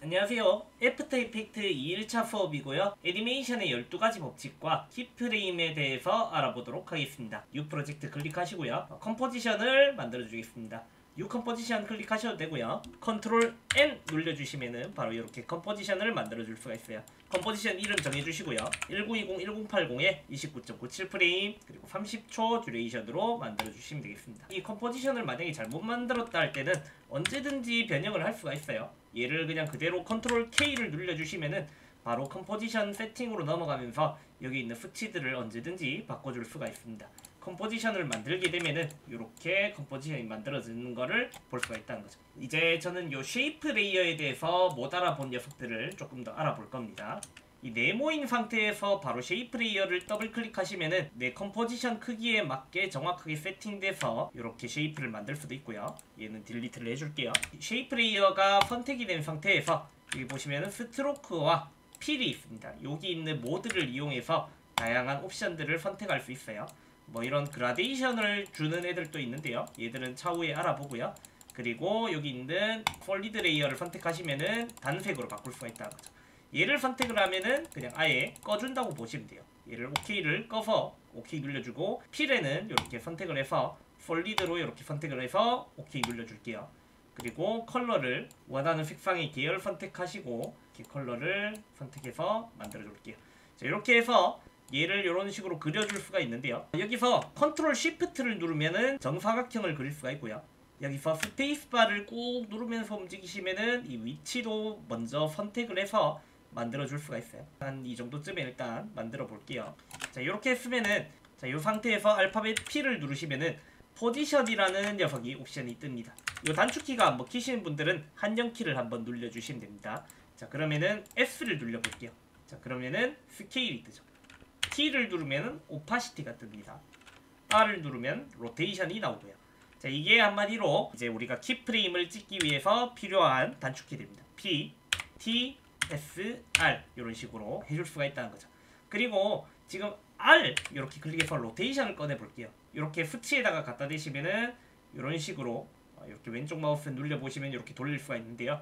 안녕하세요. 애프터 이펙트 2일차 수업이고요. 애니메이션의 12가지 법칙과 키프레임에 대해서 알아보도록 하겠습니다. 뉴 프로젝트 클릭하시고요. 컴포지션을 만들어주겠습니다. 뉴 컴포지션 클릭하셔도 되고요. 컨트롤 N 눌러주시면은 바로 이렇게 컴포지션을 만들어줄 수가 있어요. 컴포지션 이름 정해주시고요. 1920-1080에 29.97프레임 그리고 30초 듀레이션으로 만들어주시면 되겠습니다. 이 컴포지션을 만약에 잘못 만들었다 할 때는 언제든지 변형을 할 수가 있어요. 얘를 그냥 그대로 컨트롤 K를 눌러주시면은 바로 컴포지션 세팅으로 넘어가면서 여기 있는 수치들을 언제든지 바꿔줄 수가 있습니다. 컴포지션을 만들게 되면은 이렇게 컴포지션이 만들어지는 거를 볼 수가 있다는 거죠. 이제 저는 요 쉐이프 레이어에 대해서 못 알아본 녀석들을 조금 더 알아볼 겁니다. 이 네모인 상태에서 바로 쉐이프 레이어를 더블 클릭하시면은 내 컴포지션 크기에 맞게 정확하게 세팅돼서 이렇게 쉐이프를 만들 수도 있고요. 얘는 딜리트를 해줄게요. 쉐이프 레이어가 선택이 된 상태에서 여기 보시면은 스트로크와 필이 있습니다. 여기 있는 모드를 이용해서 다양한 옵션들을 선택할 수 있어요. 뭐 이런 그라데이션을 주는 애들도 있는데요. 얘들은 차후에 알아보고요. 그리고 여기 있는 솔리드 레이어를 선택하시면은 단색으로 바꿀 수가 있다는 거죠. 얘를 선택을 하면은 그냥 아예 꺼준다고 보시면 돼요. 얘를 OK를 꺼서 OK 눌러주고 필에는 이렇게 선택을 해서 솔리드로 이렇게 선택을 해서 OK 눌러줄게요. 그리고 컬러를 원하는 색상의 계열 선택하시고 이렇게 컬러를 선택해서 만들어줄게요. 자, 이렇게 해서 얘를 이런 식으로 그려줄 수가 있는데요. 여기서 컨트롤 쉬프트를 누르면은 정사각형을 그릴 수가 있고요. 여기서 스페이스바를 꾹 누르면서 움직이시면은 이 위치도 먼저 선택을 해서 만들어줄 수가 있어요. 한 이 정도쯤에 일단 만들어 볼게요. 자, 이렇게 했으면은 자, 이 상태에서 알파벳 P를 누르시면은 포지션이라는 녀석이 옵션이 뜹니다. 이 단축키가 안 먹히시는 분들은 한정키를 한번 눌러주시면 됩니다. 자, 그러면은 S를 눌러볼게요. 자, 그러면은 스케일이 뜨죠. T를 누르면 오파시티가 뜹니다. R을 누르면 로테이션이 나오고요. 자, 이게 한마디로 이제 우리가 키프레임을 찍기 위해서 필요한 단축키들입니다. P, T, S, R 이런 식으로 해줄 수가 있다는 거죠. 그리고 지금 R 이렇게 클릭해서 로테이션을 꺼내 볼게요. 이렇게 수치에다가 갖다 대시면은 이런 식으로 이렇게 왼쪽 마우스 눌려 보시면 이렇게 돌릴 수가 있는데요.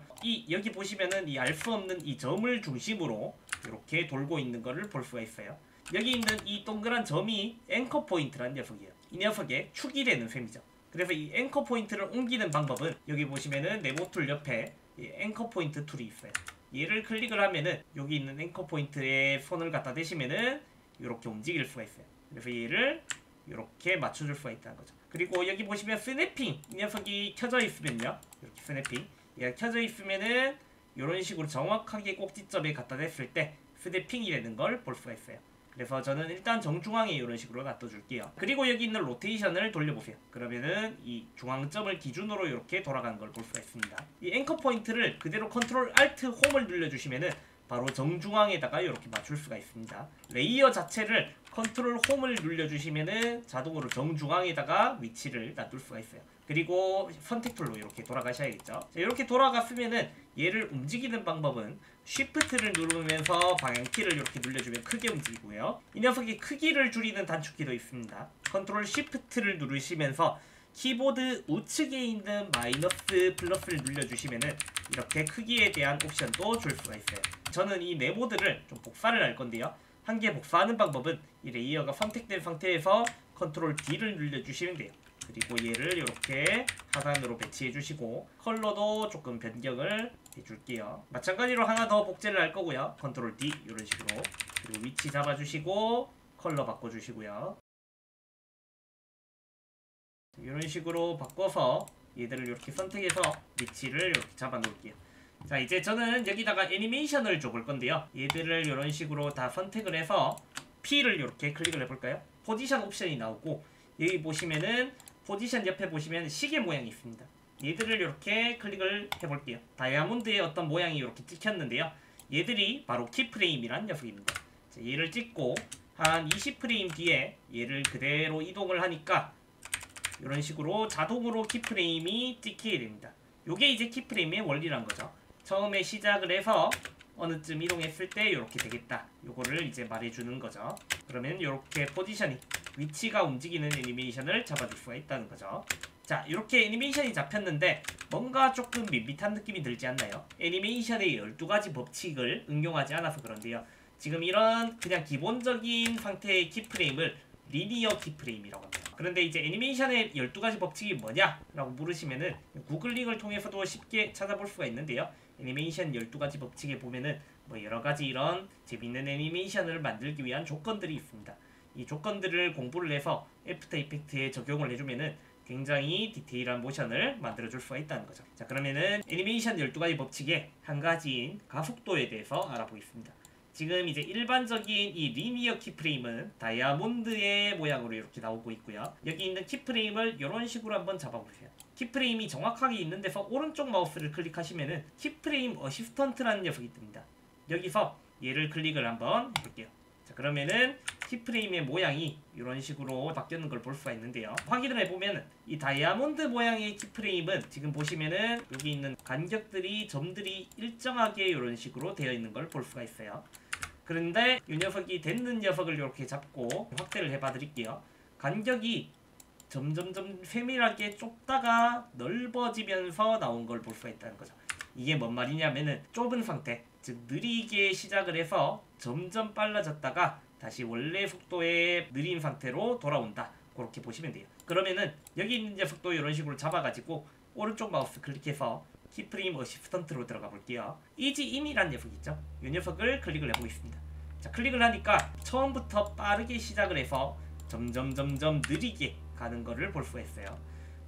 여기 보시면은 이 알 수 없는 이 점을 중심으로 이렇게 돌고 있는 거를 볼 수가 있어요. 여기 있는 이 동그란 점이 앵커 포인트라는 녀석이에요. 이 녀석의 축이 되는 셈이죠. 그래서 이 앵커 포인트를 옮기는 방법은 여기 보시면은 네모 툴 옆에 이 앵커 포인트 툴이 있어요. 얘를 클릭을 하면은 여기 있는 앵커 포인트에 손을 갖다 대시면은 이렇게 움직일 수가 있어요. 그래서 얘를 이렇게 맞춰줄 수가 있다는 거죠. 그리고 여기 보시면 스냅핑 이 녀석이 켜져 있으면요. 이렇게 스냅핑 얘가 켜져 있으면은 이런 식으로 정확하게 꼭지점에 갖다 댔을 때 스냅핑이 되는 걸 볼 수가 있어요. 그래서 저는 일단 정중앙에 이런 식으로 놔둬줄게요. 그리고 여기 있는 로테이션을 돌려보세요. 그러면은 이 중앙점을 기준으로 이렇게 돌아가는 걸 볼 수가 있습니다. 이 앵커 포인트를 그대로 컨트롤 알트 홈을 눌러주시면은 바로 정중앙에다가 이렇게 맞출 수가 있습니다. 레이어 자체를 컨트롤 홈을 눌러주시면은 자동으로 정중앙에다가 위치를 놔둘 수가 있어요. 그리고 선택툴로 이렇게 돌아가셔야겠죠. 자, 이렇게 돌아갔으면은 얘를 움직이는 방법은 쉬프트를 누르면서 방향키를 이렇게 눌러주면 크게 움직이고요. 이 녀석이 크기를 줄이는 단축키도 있습니다. 컨트롤 쉬프트를 누르시면서 키보드 우측에 있는 마이너스 플러스를 눌러주시면은 이렇게 크기에 대한 옵션도 줄 수가 있어요. 저는 이 네모드를 좀 복사를 할 건데요. 한 개 복사하는 방법은 이 레이어가 선택된 상태에서 컨트롤 D를 눌러주시면 돼요. 그리고 얘를 이렇게 하단으로 배치해 주시고 컬러도 조금 변경을 해줄게요. 마찬가지로 하나 더 복제를 할 거고요. 컨트롤 D 이런 식으로 그리고 위치 잡아주시고 컬러 바꿔주시고요. 이런 식으로 바꿔서 얘들을 이렇게 선택해서 위치를 이렇게 잡아 놓을게요. 자, 이제 저는 여기다가 애니메이션을 줘볼 건데요. 얘들을 이런 식으로 다 선택을 해서 P를 이렇게 클릭을 해볼까요? 포지션 옵션이 나오고 여기 보시면은 포지션 옆에 보시면 시계 모양이 있습니다. 얘들을 이렇게 클릭을 해볼게요. 다이아몬드의 어떤 모양이 이렇게 찍혔는데요. 얘들이 바로 키프레임이란 녀석입니다. 자, 얘를 찍고 한 20프레임 뒤에 얘를 그대로 이동을 하니까 이런 식으로 자동으로 키프레임이 찍히게 됩니다. 요게 이제 키프레임의 원리란 거죠. 처음에 시작을 해서 어느쯤 이동했을 때 이렇게 되겠다. 요거를 이제 말해주는 거죠. 그러면 이렇게 포지션이 위치가 움직이는 애니메이션을 잡아줄 수가 있다는 거죠. 자, 이렇게 애니메이션이 잡혔는데 뭔가 조금 밋밋한 느낌이 들지 않나요? 애니메이션의 12가지 법칙을 응용하지 않아서 그런데요. 지금 이런 그냥 기본적인 상태의 키프레임을 리니어 키프레임이라고 합니다. 그런데 이제 애니메이션의 12가지 법칙이 뭐냐? 라고 물으시면은 구글링을 통해서도 쉽게 찾아볼 수가 있는데요. 애니메이션 12가지 법칙에 보면은 뭐 여러가지 이런 재밌는 애니메이션을 만들기 위한 조건들이 있습니다. 이 조건들을 공부를 해서 애프터 이펙트에 적용을 해주면은 굉장히 디테일한 모션을 만들어줄 수가 있다는 거죠. 자, 그러면은 애니메이션 12가지 법칙의 한 가지인 가속도에 대해서 알아보겠습니다. 지금 이제 일반적인 이 리니어 키프레임은 다이아몬드의 모양으로 이렇게 나오고 있고요. 여기 있는 키프레임을 이런 식으로 한번 잡아보세요. 키프레임이 정확하게 있는 데서 오른쪽 마우스를 클릭하시면은 키프레임 어시스턴트라는 녀석이 뜹니다. 여기서 얘를 클릭을 한번 해볼게요. 자, 그러면은 키프레임의 모양이 이런 식으로 바뀌는 걸 볼 수가 있는데요. 확인을 해보면 이 다이아몬드 모양의 키프레임은 지금 보시면은 여기 있는 간격들이 점들이 일정하게 이런 식으로 되어 있는 걸 볼 수가 있어요. 그런데 이 녀석이 닿는 녀석을 이렇게 잡고 확대를 해봐 드릴게요. 간격이 점점점 세밀하게 좁다가 넓어지면서 나온 걸 볼 수가 있다는 거죠. 이게 뭔 말이냐면은 좁은 상태, 즉 느리게 시작을 해서 점점 빨라졌다가 다시 원래 속도의 느린 상태로 돌아온다. 그렇게 보시면 돼요. 그러면은 여기 있는 녀석도 이런 식으로 잡아가지고 오른쪽 마우스 클릭해서 키프레임 어시스턴트로 들어가 볼게요. 이지인이라는 녀석 있죠? 이 녀석을 클릭을 해보겠습니다. 자, 클릭을 하니까 처음부터 빠르게 시작을 해서 점점 느리게 가는 거를 볼 수가 있어요.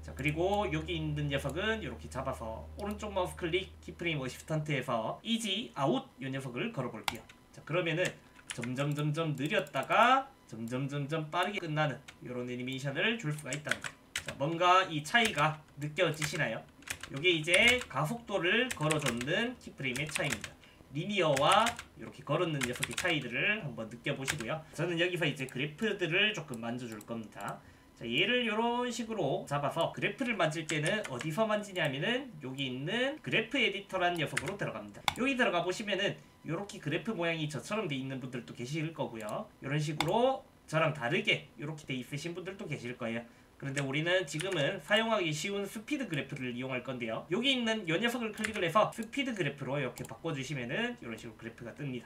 자, 그리고 여기 있는 녀석은 이렇게 잡아서 오른쪽 마우스 클릭 키프레임 어시스턴트에서 이지 아웃 이 녀석을 걸어볼게요. 자, 그러면은 점점 느렸다가 점점 빠르게 끝나는 이런 애니메이션을 줄 수가 있다는 거죠. 자, 뭔가 이 차이가 느껴지시나요? 이게 이제 가속도를 걸어줬는 키프레임의 차이입니다. 리니어와 이렇게 걸어놓는 녀석의 차이들을 한번 느껴보시고요. 저는 여기서 이제 그래프들을 조금 만져줄 겁니다. 자, 얘를 이런 식으로 잡아서 그래프를 만질 때는 어디서 만지냐면은 여기 있는 그래프 에디터라는 녀석으로 들어갑니다. 여기 들어가 보시면은 이렇게 그래프 모양이 저처럼 돼 있는 분들도 계실 거고요. 이런 식으로 저랑 다르게 이렇게 돼 있으신 분들도 계실 거예요. 그런데 우리는 지금은 사용하기 쉬운 스피드 그래프를 이용할 건데요. 여기 있는 이 녀석을 클릭을 해서 스피드 그래프로 이렇게 바꿔주시면은 이런 식으로 그래프가 뜹니다.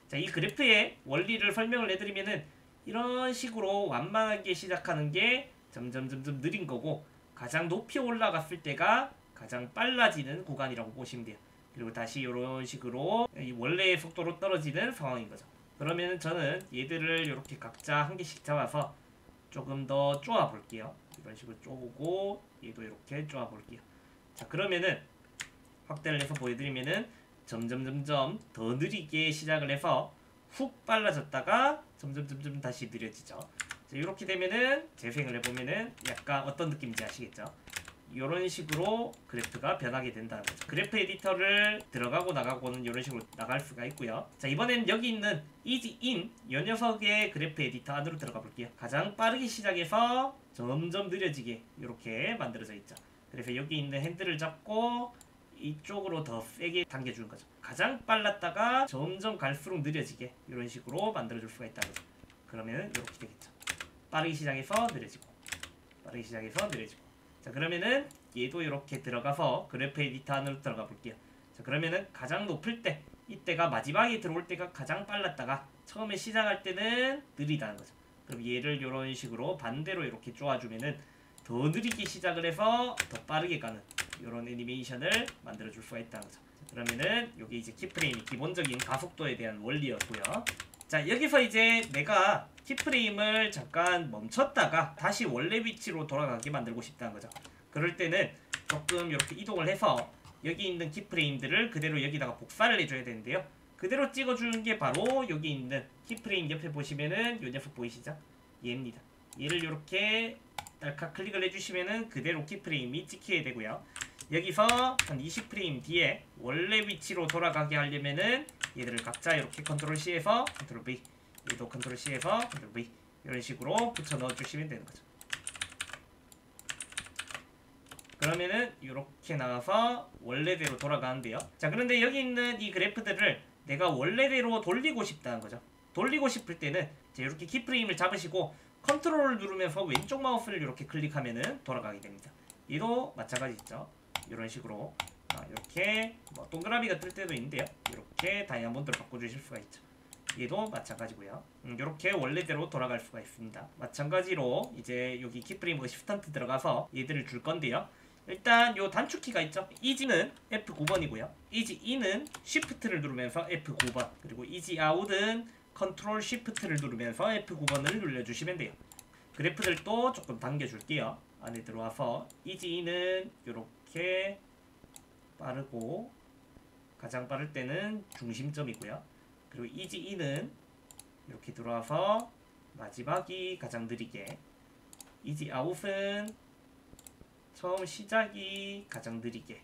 자, 이 그래프의 원리를 설명을 해드리면은 이런 식으로 완만하게 시작하는 게 점점 느린 거고 가장 높이 올라갔을 때가 가장 빨라지는 구간이라고 보시면 돼요. 그리고 다시 이런 식으로 원래의 속도로 떨어지는 상황인 거죠. 그러면 저는 얘들을 이렇게 각자 한 개씩 잡아서 조금 더 쪼아 볼게요. 이런 식으로 쪼고 얘도 이렇게 쪼아 볼게요. 자, 그러면은 확대를 해서 보여드리면은 점점 더 느리게 시작을 해서 훅 빨라졌다가 점점 다시 느려지죠. 자, 이렇게 되면은 재생을 해보면은 약간 어떤 느낌인지 아시겠죠? 이런 식으로 그래프가 변하게 된다는 거죠. 그래프 에디터를 들어가고 나가고는 이런 식으로 나갈 수가 있고요. 자, 이번엔 여기 있는 이지인 이 녀석의 그래프 에디터 안으로 들어가 볼게요. 가장 빠르게 시작해서 점점 느려지게 이렇게 만들어져 있죠. 그래서 여기 있는 핸들을 잡고 이쪽으로 더 세게 당겨주는 거죠. 가장 빨랐다가 점점 갈수록 느려지게 이런 식으로 만들어줄 수가 있다는 거죠. 그러면 이렇게 되겠죠. 빠르게 시작해서 느려지고 빠르게 시작해서 느려지고. 자, 그러면은 얘도 이렇게 들어가서 그래프 에디터 안으로 들어가 볼게요. 자, 그러면은 가장 높을 때 이때가 마지막에 들어올 때가 가장 빨랐다가 처음에 시작할 때는 느리다는 거죠. 그럼 얘를 이런 식으로 반대로 이렇게 쪼아주면은 더 느리게 시작을 해서 더 빠르게 가는 이런 애니메이션을 만들어줄 수가 있다는 거죠. 자, 그러면은 여기 이제 키프레임이 기본적인 가속도에 대한 원리였고요. 자, 여기서 이제 내가 키프레임을 잠깐 멈췄다가 다시 원래 위치로 돌아가게 만들고 싶다는 거죠. 그럴 때는 조금 이렇게 이동을 해서 여기 있는 키프레임들을 그대로 여기다가 복사를 해줘야 되는데요. 그대로 찍어주는 게 바로 여기 있는 키프레임 옆에 보시면은 요 녀석 보이시죠? 얘입니다. 얘를 이렇게 딸칵 클릭을 해주시면은 그대로 키프레임이 찍혀야 되고요. 여기서 한 20프레임 뒤에 원래 위치로 돌아가게 하려면은 얘들을 각자 이렇게 컨트롤 C에서 컨트롤 V, 얘도 컨트롤 C에서 컨트롤 V 이런 식으로 붙여 넣어주시면 되는 거죠. 그러면은 이렇게 나와서 원래대로 돌아가는데요. 자, 그런데 여기 있는 이 그래프들을 내가 원래대로 돌리고 싶다는 거죠. 돌리고 싶을 때는 이렇게 키프레임을 잡으시고 컨트롤을 누르면서 왼쪽 마우스를 이렇게 클릭하면은 돌아가게 됩니다. 얘도 마찬가지 있죠. 이런 식으로 이렇게 뭐 동그라미가 뜰 때도 있는데요. 이렇게 다이아몬드로 바꿔주실 수가 있죠. 얘도 마찬가지고요. 이렇게 원래대로 돌아갈 수가 있습니다. 마찬가지로 이제 여기 키프레임 어시스턴트 들어가서 얘들을 줄 건데요. 일단 요 단축키가 있죠. 이지는 F9번이고요. 이지 인은 Shift를 누르면서 F9번, 그리고 이지 아웃은 컨트롤 Shift를 누르면서 F9번을 눌러주시면 돼요. 그래프들도 조금 당겨줄게요. 안에 들어와서 이지 인은 이렇게 빠르고 가장 빠를 때는 중심점이고요. 그리고 이지 인은 이렇게 들어와서 마지막이 가장 느리게, 이지 아웃은 처음 시작이 가장 느리게,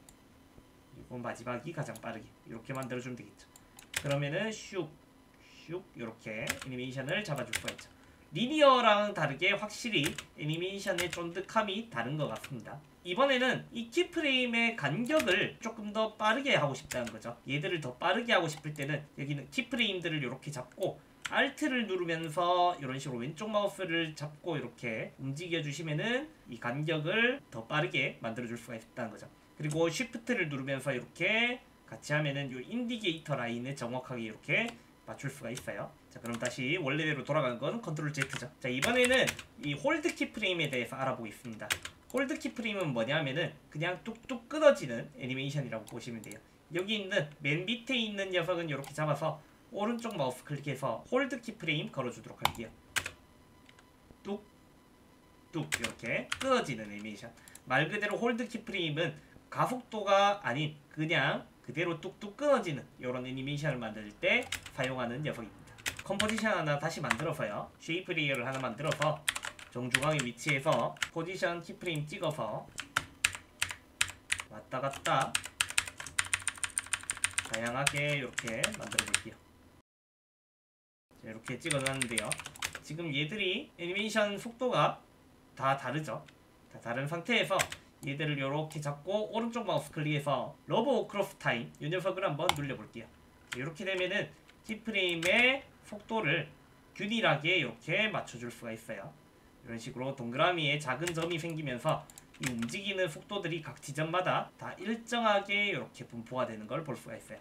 그리고 마지막이 가장 빠르게 이렇게 만들어주면 되겠죠. 그러면은 슉 이렇게 애니메이션을 잡아줄 수가 있죠. 리니어랑 다르게 확실히 애니메이션의 쫀득함이 다른 것 같습니다. 이번에는 이 키프레임의 간격을 조금 더 빠르게 하고 싶다는 거죠. 얘들을 더 빠르게 하고 싶을 때는 여기는 키프레임들을 이렇게 잡고 Alt를 누르면서 이런 식으로 왼쪽 마우스를 잡고 이렇게 움직여 주시면은 이 간격을 더 빠르게 만들어 줄 수가 있다는 거죠. 그리고 Shift를 누르면서 이렇게 같이 하면은 이 인디게이터 라인을 정확하게 이렇게 맞출 수가 있어요. 자, 그럼 다시 원래대로 돌아가는 건 컨트롤 Z죠. 자, 이번에는 이 홀드 키프레임에 대해서 알아보겠습니다. 홀드 키프레임은 뭐냐면은 그냥 뚝뚝 끊어지는 애니메이션이라고 보시면 돼요. 여기 있는 맨 밑에 있는 녀석은 이렇게 잡아서 오른쪽 마우스 클릭해서 홀드 키프레임 걸어주도록 할게요. 뚝뚝 이렇게 끊어지는 애니메이션. 말 그대로 홀드 키프레임은 가속도가 아닌 그냥 그대로 뚝뚝 끊어지는 이런 애니메이션을 만들 때 사용하는 녀석입니다. 컴포지션 하나 다시 만들어서요. 쉐이프 레이어를 하나 만들어서 정중앙에 위치해서 포지션 키프레임 찍어서 왔다 갔다 다양하게 이렇게 만들어 볼게요. 이렇게 찍어 놨는데요. 지금 얘들이 애니메이션 속도가 다 다르죠. 다 다른 상태에서 얘들을 이렇게 잡고 오른쪽 마우스 클릭해서 러브 오크로스 타임 이 녀석을 한번 눌러볼게요. 이렇게 되면은 키프레임의 속도를 균일하게 이렇게 맞춰줄 수가 있어요. 이런 식으로 동그라미에 작은 점이 생기면서 이 움직이는 속도들이 각 지점마다 다 일정하게 이렇게 분포가 되는 걸 볼 수가 있어요.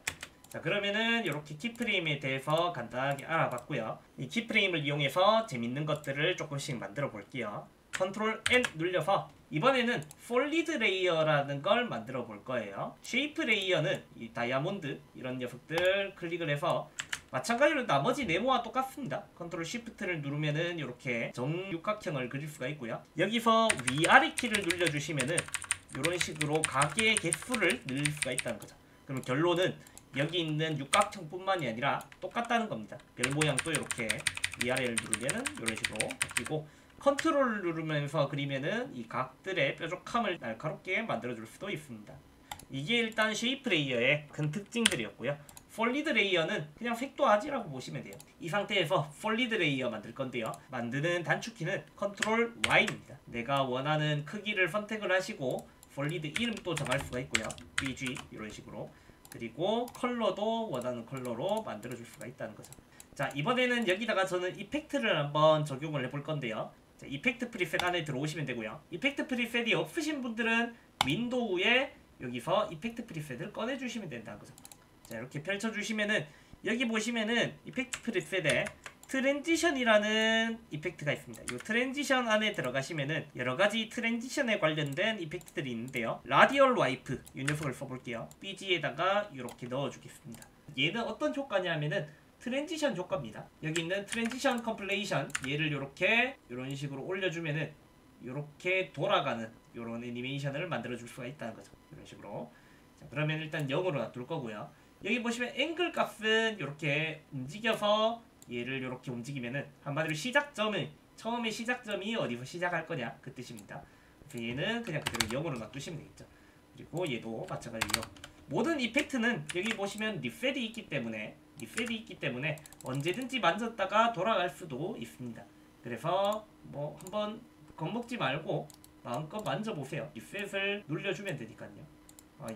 자, 그러면은 이렇게 키프레임에 대해서 간단하게 알아봤고요. 이 키프레임을 이용해서 재밌는 것들을 조금씩 만들어 볼게요. 컨트롤 N 눌려서 이번에는 솔리드 레이어라는 걸 만들어 볼 거예요. 쉐이프 레이어는 이 다이아몬드 이런 녀석들 클릭을 해서 마찬가지로 나머지 네모와 똑같습니다. 컨트롤 쉬프트를 누르면은 이렇게 정육각형을 그릴 수가 있고요. 여기서 위아래 키를 눌러주시면은 이런 식으로 가게의 개수를 늘릴 수가 있다는 거죠. 그럼 결론은 여기 있는 육각형뿐만이 아니라 똑같다는 겁니다. 별 모양도 이렇게 위아래를 누르면은 이런 식으로 바뀌고, 컨트롤을 누르면서 그리면은 이 각들의 뾰족함을 날카롭게 만들어줄 수도 있습니다. 이게 일단 쉐이프 레이어의 큰 특징들이었고요. 솔리드 레이어는 그냥 색도화지라고 보시면 돼요. 이 상태에서 솔리드 레이어 만들 건데요. 만드는 단축키는 컨트롤 Y입니다. 내가 원하는 크기를 선택을 하시고 솔리드 이름도 정할 수가 있고요. BG 이런 식으로. 그리고 컬러도 원하는 컬러로 만들어줄 수가 있다는 거죠. 자, 이번에는 여기다가 저는 이펙트를 한번 적용을 해볼 건데요. 자, 이펙트 프리셋 안에 들어오시면 되고요. 이펙트 프리셋이 없으신 분들은 윈도우에 여기서 이펙트 프리셋을 꺼내주시면 된다는 거죠. 자, 이렇게 펼쳐주시면은 여기 보시면은 이펙트 프리셋에 트랜지션이라는 이펙트가 있습니다. 이 트랜지션 안에 들어가시면은 여러가지 트랜지션에 관련된 이펙트들이 있는데요. 라디얼 와이프 이 녀석을 써볼게요. BG에다가 이렇게 넣어주겠습니다. 얘는 어떤 효과냐면은 트랜지션 효과입니다. 여기 있는 트랜지션 컴플레이션 얘를 이런 식으로 올려주면은 이렇게 돌아가는 이런 애니메이션을 만들어줄 수가 있다는 거죠. 이런 식으로. 자, 그러면 일단 0으로 놔둘 거고요. 여기 보시면 앵글 값은 이렇게 움직여서 얘를 이렇게 움직이면은 한마디로 시작점은 처음에 시작점이 어디서 시작할 거냐 그 뜻입니다. 그래서 얘는 그냥 그대로 0으로 놔두시면 되겠죠. 그리고 얘도 마찬가지로 모든 이펙트는 여기 보시면 리셋이 있기 때문에 언제든지 만졌다가 돌아갈 수도 있습니다. 그래서 뭐 한번 겁먹지 말고 마음껏 만져보세요. 리셋을 눌러주면 되니까요.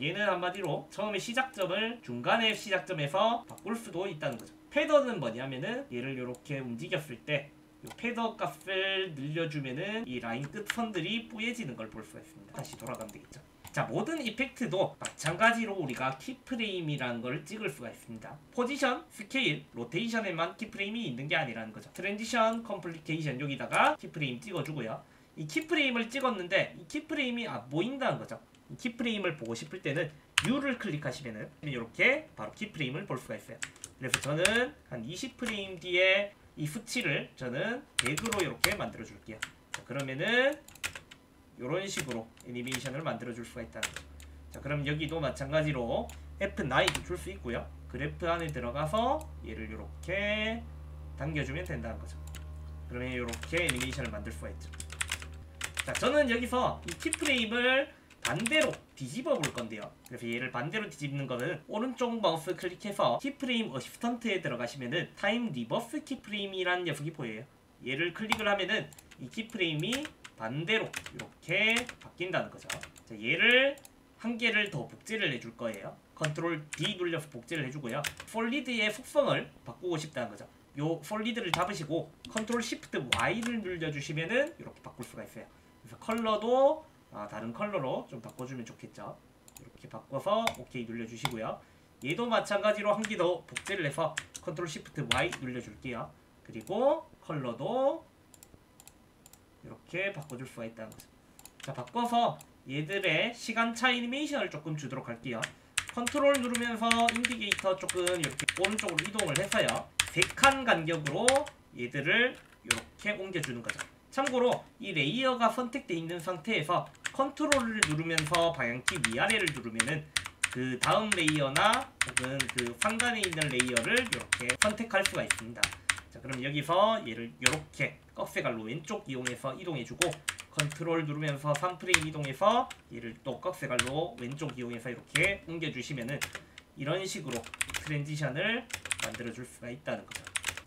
얘는 한마디로 처음에 시작점을 중간의 시작점에서 바꿀 수도 있다는 거죠. 패턴은 뭐냐면은 얘를 이렇게 움직였을 때 요 패더 값을 늘려주면은 이 라인 끝선들이 뿌얘지는 걸 볼 수가 있습니다. 다시 돌아가면 되겠죠. 자, 모든 이펙트도 마찬가지로 우리가 키프레임이라는 걸 찍을 수가 있습니다. 포지션, 스케일, 로테이션에만 키프레임이 있는 게 아니라는 거죠. 트랜지션, 컴플리케이션 여기다가 키프레임 찍어주고요. 이 키프레임을 찍었는데 이 키프레임이 안 보인다는 거죠. 이 키프레임을 보고 싶을 때는 U를 클릭하시면은 이렇게 바로 키프레임을 볼 수가 있어요. 그래서 저는 한 20프레임 뒤에 이 수치를 저는 100으로 이렇게 만들어 줄게요. 자, 그러면은 이런 식으로 애니메이션을 만들어 줄 수가 있다는 거죠. 자, 그럼 여기도 마찬가지로 F9도 줄 수 있고요. 그래프 안에 들어가서 얘를 이렇게 당겨주면 된다는 거죠. 그러면 이렇게 애니메이션을 만들 수가 있죠. 자, 저는 여기서 이 키프레임을 반대로 뒤집어 볼 건데요. 그래서 얘를 반대로 뒤집는 거는 오른쪽 마우스 클릭해서 키프레임 어시스턴트에 들어가시면은 타임 리버스 키프레임이라는 녀석이 보여요. 얘를 클릭을 하면은 이 키프레임이 반대로 이렇게 바뀐다는 거죠. 자, 얘를 한 개를 더 복제를 해줄 거예요. 컨트롤 D 눌려서 복제를 해주고요. 솔리드의 속성을 바꾸고 싶다는 거죠. 요 솔리드를 잡으시고 컨트롤 시프트 Y를 눌러주시면은 이렇게 바꿀 수가 있어요. 그래서 컬러도 다른 컬러로 좀 바꿔주면 좋겠죠. 이렇게 바꿔서 OK 눌러주시고요. 얘도 마찬가지로 한 개 더 복제를 해서 컨트롤 시프트 Y 눌러줄게요. 그리고 컬러도 이렇게 바꿔줄 수가 있다는 거죠. 자, 바꿔서 얘들의 시간차 애니메이션을 조금 주도록 할게요. 컨트롤 누르면서 인디게이터 조금 이렇게 오른쪽으로 이동을 해서요. 3칸 간격으로 얘들을 이렇게 옮겨주는 거죠. 참고로 이 레이어가 선택되어 있는 상태에서 컨트롤을 누르면서 방향키 위아래를 누르면은 그 다음 레이어나 혹은 그 상단에 있는 레이어를 이렇게 선택할 수가 있습니다. 자, 그럼 여기서 얘를 이렇게 꺽쇠갈로 왼쪽 이용해서 이동해주고 컨트롤 누르면서 3프레임 이동해서 얘를 또 꺽쇠갈로 왼쪽 이용해서 이렇게 옮겨주시면은 이런 식으로 트랜지션을 만들어줄 수가 있다는 거죠.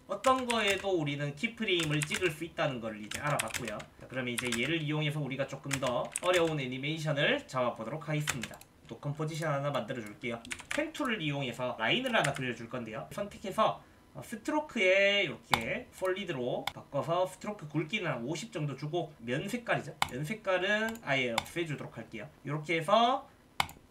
어떤 거에도 우리는 키프레임을 찍을 수 있다는 걸 이제 알아봤고요. 자, 그러면 이제 얘를 이용해서 우리가 조금 더 어려운 애니메이션을 잡아보도록 하겠습니다. 또 컴포지션 하나 만들어 줄게요. 펜 툴을 이용해서 라인을 하나 그려줄 건데요. 선택해서 스트로크에 이렇게 솔리드로 바꿔서 스트로크 굵기는 한 50 정도 주고 면 색깔이죠. 면 색깔은 아예 없애주도록 할게요. 이렇게 해서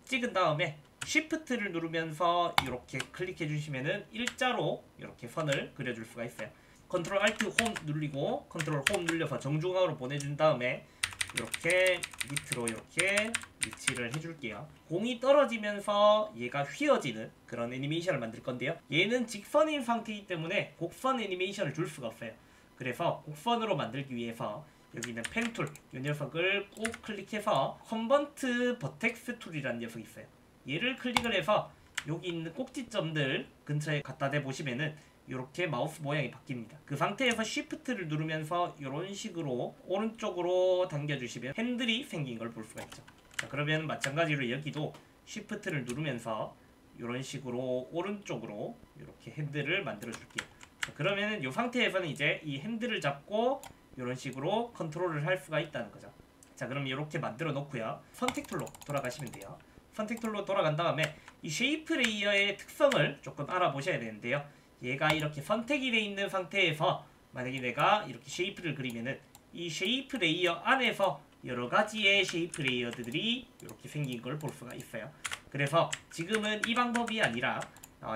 찍은 다음에 Shift를 누르면서 이렇게 클릭해 주시면은 일자로 이렇게 선을 그려줄 수가 있어요. 컨트롤 Alt 홈 누르고 컨트롤 홈 눌려서 정중앙으로 보내준 다음에 이렇게 밑으로 이렇게 위치를 해줄게요. 공이 떨어지면서 얘가 휘어지는 그런 애니메이션을 만들 건데요. 얘는 직선인 상태이기 때문에 곡선 애니메이션을 줄 수가 없어요. 그래서 곡선으로 만들기 위해서 여기는 펜 툴, 이 녀석을 꾹 클릭해서 컨버트 버텍스 툴이라는 녀석이 있어요. 얘를 클릭을 해서 여기 있는 꼭지점들 근처에 갖다 대보시면은 이렇게 마우스 모양이 바뀝니다. 그 상태에서 Shift를 누르면서 이런 식으로 오른쪽으로 당겨주시면 핸들이 생긴 걸 볼 수가 있죠. 자, 그러면 마찬가지로 여기도 Shift를 누르면서 이런 식으로 오른쪽으로 이렇게 핸들을 만들어 줄게요. 자, 그러면은 이 상태에서는 이제 이 핸들을 잡고 이런 식으로 컨트롤을 할 수가 있다는 거죠. 자, 그럼 이렇게 만들어 놓고요. 선택 툴로 돌아가시면 돼요. 선택 툴로 돌아간 다음에 이 쉐이프 레이어의 특성을 조금 알아보셔야 되는데요. 얘가 이렇게 선택이 되어 있는 상태에서 만약에 내가 이렇게 쉐이프를 그리면은 이 쉐이프 레이어 안에서 여러 가지의 쉐이프 레이어들이 이렇게 생긴 걸 볼 수가 있어요. 그래서 지금은 이 방법이 아니라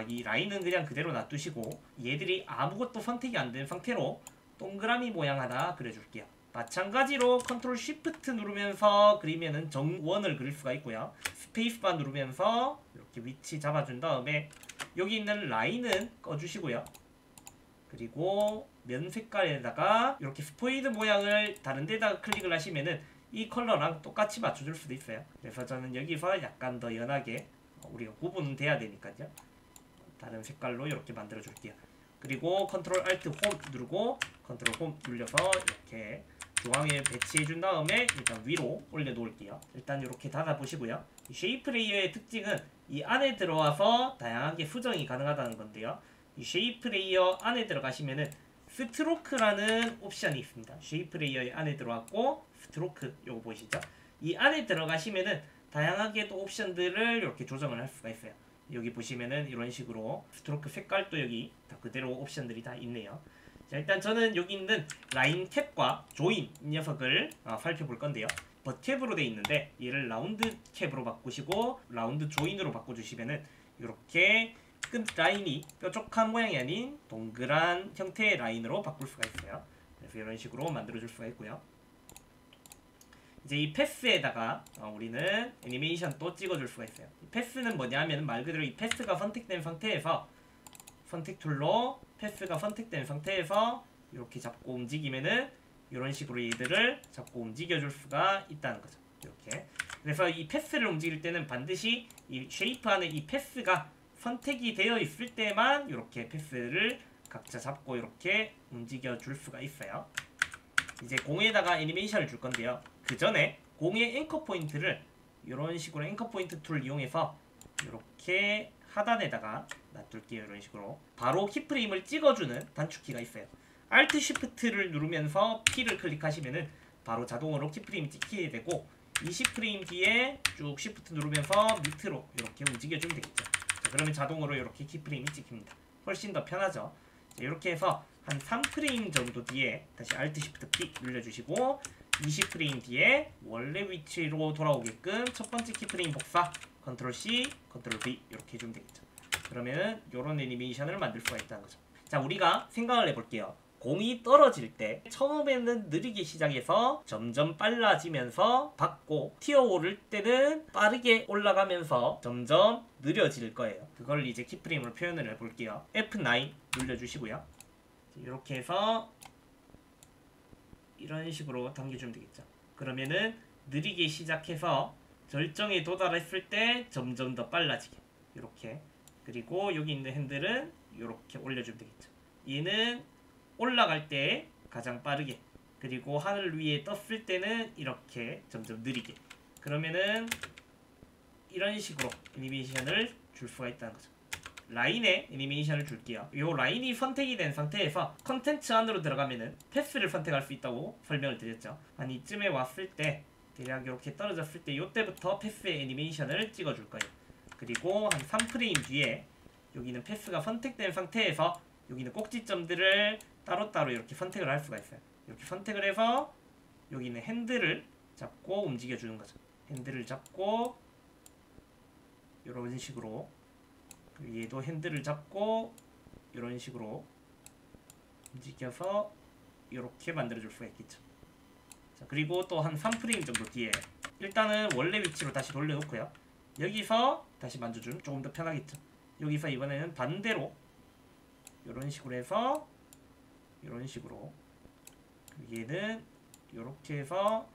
이 라인은 그냥 그대로 놔두시고 얘들이 아무것도 선택이 안 된 상태로 동그라미 모양 하나 그려줄게요. 마찬가지로 컨트롤 쉬프트 누르면서 그리면은 정원을 그릴 수가 있고요. 스페이스바 누르면서 이렇게 위치 잡아준 다음에 여기 있는 라인은 꺼주시고요. 그리고 면 색깔에다가 이렇게 스포이드 모양을 다른 데다가 클릭을 하시면은 이 컬러랑 똑같이 맞춰줄 수도 있어요. 그래서 저는 여기서 약간 더 연하게 우리가 구분돼야 되니까요. 다른 색깔로 이렇게 만들어 줄게요. 그리고 컨트롤 알트 홈 누르고 컨트롤 홈 눌려서 이렇게 중앙에 배치해 준 다음에 일단 위로 올려 놓을게요. 일단 이렇게 닫아 보시고요. 이 쉐이프 레이어의 특징은 이 안에 들어와서 다양하게 수정이 가능하다는 건데요. 이 쉐이프 레이어 안에 들어가시면은 스트로크라는 옵션이 있습니다. 쉐이프 레이어의 안에 들어왔고 스트로크 요거 보이시죠? 이 안에 들어가시면은 다양하게 또 옵션들을 이렇게 조정을 할 수가 있어요. 여기 보시면은 이런 식으로 스트로크 색깔도 여기 다 그대로 옵션들이 다 있네요. 자, 일단 저는 여기 있는 라인 캡과 조인 이 녀석을 살펴볼 건데요. 버캡으로 돼 있는데 얘를 라운드 캡으로 바꾸시고 라운드 조인으로 바꿔주시면은 이렇게 끝 라인이 뾰족한 모양이 아닌 동그란 형태의 라인으로 바꿀 수가 있어요. 그래서 이런 식으로 만들어줄 수가 있고요. 이제 이 패스에다가 우리는 애니메이션 또 찍어줄 수가 있어요. 이 패스는 뭐냐면 말 그대로 이 패스가 선택된 상태에서 선택 툴로 패스가 선택된 상태에서 이렇게 잡고 움직이면은 이런 식으로 얘들을 잡고 움직여줄 수가 있다는 거죠. 이렇게. 그래서 이 패스를 움직일 때는 반드시 이 쉐이프 안에 이 패스가 선택이 되어 있을 때만 이렇게 패스를 각자 잡고 이렇게 움직여줄 수가 있어요. 이제 공에다가 애니메이션을 줄 건데요. 그 전에 공의 앵커 포인트를 이런 식으로 앵커 포인트 툴을 이용해서 이렇게 하단에다가 놔둘게요. 이런 식으로 바로 키프레임을 찍어주는 단축키가 있어요. Alt Shift를 누르면서 P를 클릭하시면은 바로 자동으로 키프레임이 찍히게 되고 20프레임 뒤에 쭉 Shift 누르면서 밑으로 이렇게 움직여주면 되겠죠. 자, 그러면 자동으로 이렇게 키프레임이 찍힙니다. 훨씬 더 편하죠. 자, 이렇게 해서 한 3프레임 정도 뒤에 다시 Alt Shift P 눌러주시고 20프레임 뒤에 원래 위치로 돌아오게끔 첫 번째 키프레임 복사 Ctrl C, Ctrl V 이렇게 해주면 되겠죠. 그러면 이런 애니메이션을 만들 수가 있다는 거죠. 자, 우리가 생각을 해볼게요. 공이 떨어질 때 처음에는 느리게 시작해서 점점 빨라지면서 받고 튀어오를 때는 빠르게 올라가면서 점점 느려질 거예요. 그걸 이제 키프레임으로 표현을 해볼게요. F9 눌러주시고요. 이렇게 해서 이런 식으로 당겨주면 되겠죠. 그러면은 느리게 시작해서 절정에 도달했을 때 점점 더 빨라지게 이렇게. 그리고 여기 있는 핸들은 이렇게 올려주면 되겠죠. 얘는 올라갈 때 가장 빠르게, 그리고 하늘 위에 떴을 때는 이렇게 점점 느리게. 그러면은 이런 식으로 애니메이션을 줄 수가 있다는 거죠. 라인에 애니메이션을 줄게요. 이 라인이 선택이 된 상태에서 컨텐츠 안으로 들어가면은 패스를 선택할 수 있다고 설명을 드렸죠. 한 이쯤에 왔을 때 대략 이렇게 떨어졌을 때 이때부터 패스의 애니메이션을 찍어줄 거예요. 그리고 한 3프레임 뒤에 여기는 패스가 선택된 상태에서 여기는 꼭지점들을 따로따로 이렇게 선택을 할 수가 있어요. 이렇게 선택을 해서 여기는 핸들을 잡고 움직여주는 거죠. 핸들을 잡고 이런 식으로, 얘도 핸들을 잡고 이런 식으로 움직여서 이렇게 만들어줄 수가 있겠죠. 자, 그리고 또 한 3프레임 정도 뒤에 일단은 원래 위치로 다시 돌려놓고요. 여기서 다시 만져주면 조금 더 편하겠죠. 여기서 이번에는 반대로 이런 식으로 해서 이런 식으로, 얘는 이렇게 해서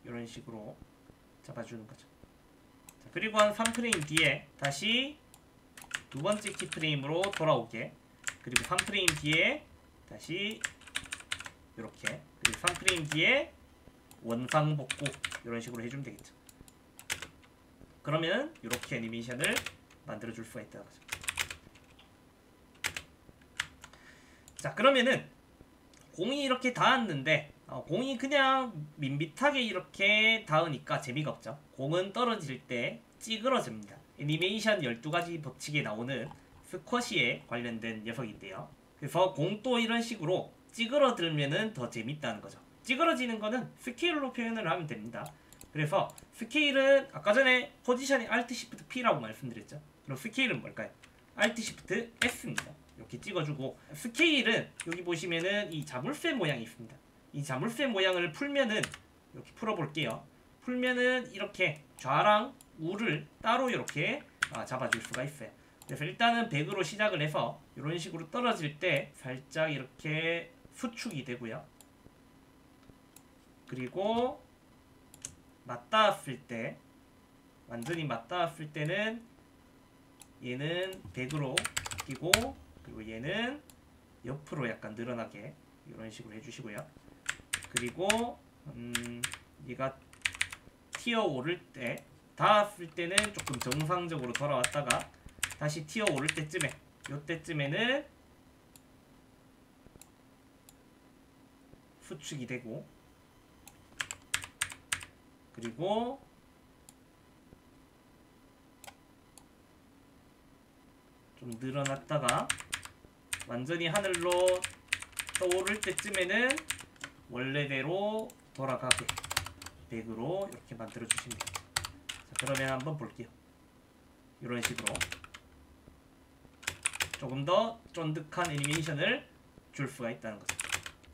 이런 식으로 잡아주는 거죠. 자, 그리고 한 3프레임 뒤에 다시 두 번째 키프레임으로 돌아오게, 그리고 3프레임 뒤에 다시 이렇게, 그리고 3프레임 뒤에 원상복구 이런 식으로 해주면 되겠죠. 그러면 이렇게 애니메이션을 만들어줄 수가 있다는 거죠. 자, 그러면은 공이 이렇게 닿았는데 공이 그냥 밋밋하게 이렇게 닿으니까 재미가 없죠. 공은 떨어질 때 찌그러집니다. 애니메이션 12가지 법칙에 나오는 스쿼시에 관련된 녀석인데요. 그래서 공도 이런 식으로 찌그러들면은 더 재밌다는 거죠. 찌그러지는 거는 스케일로 표현을 하면 됩니다. 그래서 스케일은 아까 전에 포지션이 Alt Shift P라고 말씀드렸죠. 그럼 스케일은 뭘까요? Alt Shift S입니다. 이렇게 찍어주고, 스케일은 여기 보시면은 이 자물쇠 모양이 있습니다. 이 자물쇠 모양을 풀면은 이렇게 풀어볼게요. 풀면은 이렇게 좌랑 우를 따로 이렇게 잡아줄 수가 있어요. 그래서 일단은 100으로 시작을 해서 이런 식으로 떨어질 때 살짝 이렇게 수축이 되고요. 그리고 맞닿았을 때, 완전히 맞닿았을 때는 얘는 100으로 바뀌고, 그리고 얘는 옆으로 약간 늘어나게 이런 식으로 해주시고요. 그리고 얘가 튀어오를 때, 닿았을 때는 조금 정상적으로 돌아왔다가 다시 튀어오를 때쯤에, 요때쯤에는 수축이 되고, 그리고 좀 늘어났다가 완전히 하늘로 떠오를 때쯤에는 원래대로 돌아가게 백으로 이렇게 만들어 주십니다. 자, 그러면 한번 볼게요. 이런 식으로 조금 더 쫀득한 애니메이션을 줄 수가 있다는 거죠.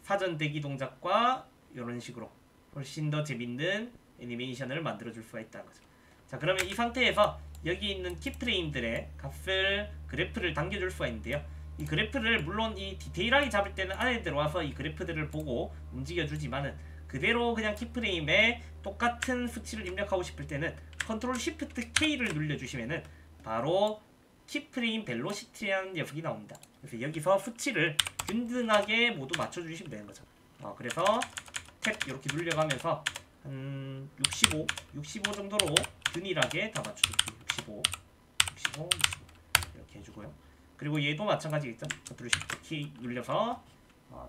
사전 대기 동작과 이런 식으로 훨씬 더 재밌는 애니메이션을 만들어 줄 수가 있다는 거죠. 자, 그러면 이 상태에서 여기 있는 키프레임들의 값을 그래프를 당겨줄 수가 있는데요. 이 그래프를 물론 이 디테일하게 잡을 때는 안에 들어와서 이 그래프들을 보고 움직여주지만은 그대로 그냥 키프레임에 똑같은 수치를 입력하고 싶을 때는 컨트롤 쉬프트 K를 눌러주시면은 바로 키프레임 벨로시티라는 녀석이 나옵니다. 그래서 여기서 수치를 균등하게 모두 맞춰주시면 되는 거죠. 그래서 탭 이렇게 눌려가면서 한 65 정도로 균일하게 다 맞춰줄게요. 65 이렇게 해주고요. 그리고 얘도 마찬가지겠죠. 컨트롤 쉬프트 키 눌려서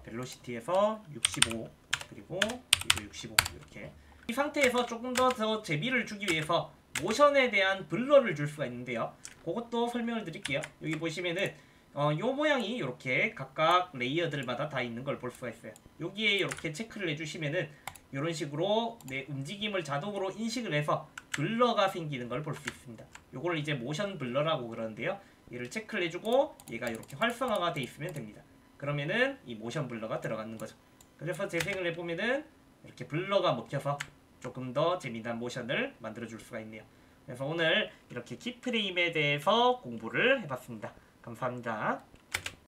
벨로시티에서 65 그리고 얘도 65 이렇게. 이 상태에서 조금 더 재미를 주기 위해서 모션에 대한 블러를 줄 수가 있는데요. 그것도 설명을 드릴게요. 여기 보시면은 요 모양이 이렇게 각각 레이어들마다 다 있는 걸 볼 수가 있어요. 여기에 이렇게 체크를 해주시면은 이런 식으로 내 움직임을 자동으로 인식을 해서 블러가 생기는 걸 볼 수 있습니다. 요걸 이제 모션 블러라고 그러는데요. 얘를 체크를 해주고 얘가 이렇게 활성화가 돼 있으면 됩니다. 그러면은 이 모션 블러가 들어가는 거죠. 그래서 재생을 해보면은 이렇게 블러가 먹혀서 조금 더 재미난 모션을 만들어 줄 수가 있네요. 그래서 오늘 이렇게 키프레임에 대해서 공부를 해봤습니다. 감사합니다.